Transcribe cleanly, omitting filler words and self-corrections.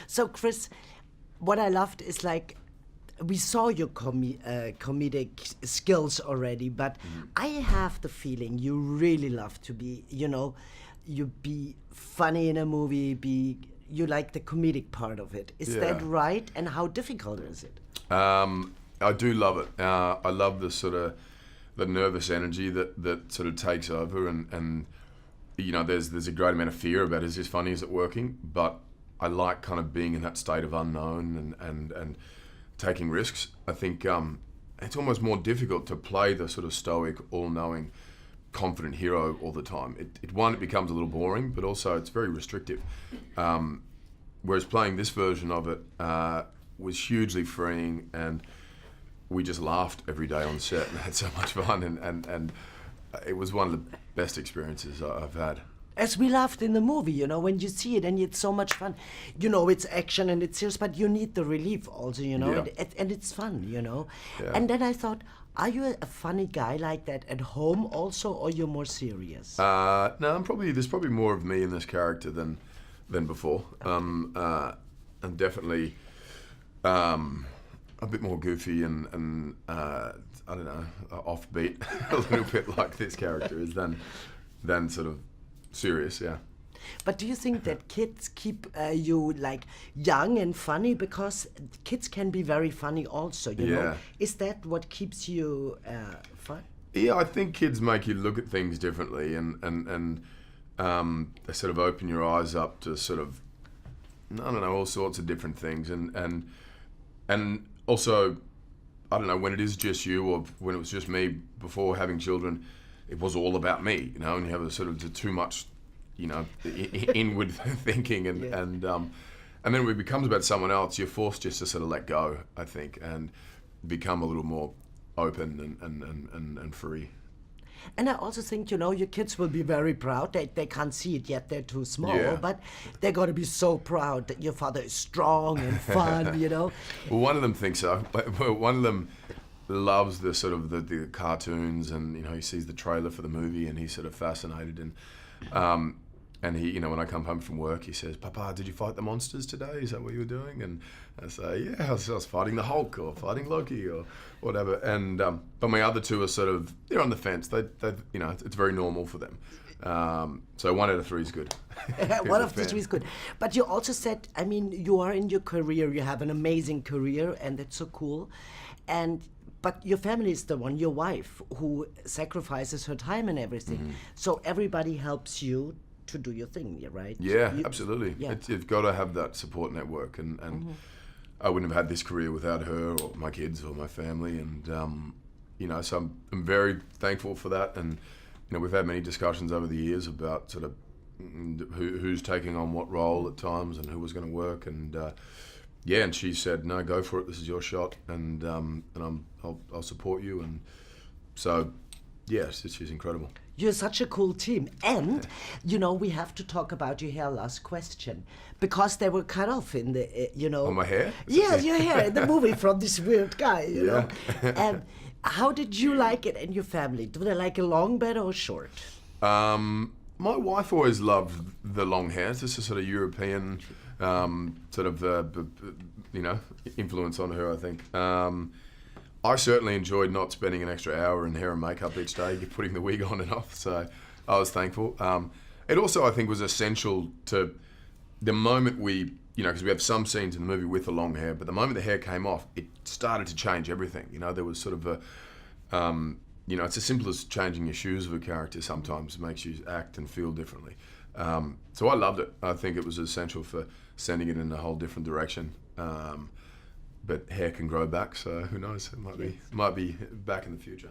So, Chris, what I loved is like we saw your comedic skills already, but I have the feeling you really love to be, you be funny in a movie, be you like the comedic part of it. Is that Yeah. right? And how difficult is it? I do love it. I love the sort of the nervous energy that sort of takes over, and there's a great amount of fear about is this funny, is it working? But I like kind of being in that state of unknown and taking risks. I think it's almost more difficult to play the sort of stoic, all-knowing, confident hero all the time. It becomes a little boring, but also it's very restrictive. Whereas playing this version of it was hugely freeing, and we just laughed every day on set and had so much fun, and it was one of the best experiences I've had. As we laughed in the movie, when you see it, and it's so much fun. It's action and it's serious, but you need the relief also, Yeah. and it's fun, Yeah. And then I thought, are you a funny guy like that at home also, or you're more serious? No, there's probably more of me in this character than before. And definitely a bit more goofy and I don't know, offbeat a little bit like this character is than sort of serious, yeah. But do you think that kids keep you like young and funny? Because kids can be very funny also, you know? Yeah. Is that what keeps you fun? Yeah, I think kids make you look at things differently, and they sort of open your eyes up to sort of, I don't know, all sorts of different things, and also, I don't know, when it is just you, or when it was just me before having children, it was all about me, and you have a sort of too much, inward thinking, and Yeah. and then when it becomes about someone else, you're forced just to sort of let go, I think, and become a little more open and free. And I also think, your kids will be very proud. They can't see it yet, they're too small, Yeah. but they're going to be so proud that your father is strong and fun, Well, one of them thinks so, but one of them loves the sort of the cartoons, and he sees the trailer for the movie, and he's sort of fascinated, and he, when I come home from work, he says, "Papa, did you fight the monsters today? Is that what you were doing?" And I say, "Yeah, I was fighting the Hulk or fighting Loki or whatever." And but my other two are sort of, they're on the fence. They it's very normal for them. So 1 out of 3 is good. One of the three is good. But you also said, you are in your career, you have an amazing career, and that's so cool. But your family is the one, your wife, who sacrifices her time and everything. Mm-hmm. So everybody helps you to do your thing, right? Yeah, absolutely. Yeah. You've got to have that support network, and I wouldn't have had this career without her or my kids or my family, and so I'm very thankful for that. And we've had many discussions over the years about sort of who's taking on what role at times and who was going to work, and and she said, "No, go for it. This is your shot, and I'll support you." And so, yes, she's incredible. You're such a cool team. And, we have to talk about your hair, last question. Because they were cut off in the, On my hair? Yeah, your hair in the movie from this weird guy, know. Yeah. And how did you like it and your family? Do they like it long better or short? My wife always loved the long hair. It's just a sort of European sort of, influence on her, I think. I certainly enjoyed not spending an extra hour in hair and makeup each day, putting the wig on and off, so I was thankful. It also, I think, was essential to the moment we, because we have some scenes in the movie with the long hair, but the moment the hair came off, it started to change everything. There was sort of a, it's as simple as changing your shoes of a character sometimes makes you act and feel differently. So I loved it. I think it was essential for sending it in a whole different direction. But hair can grow back, so who knows? It might be back in the future.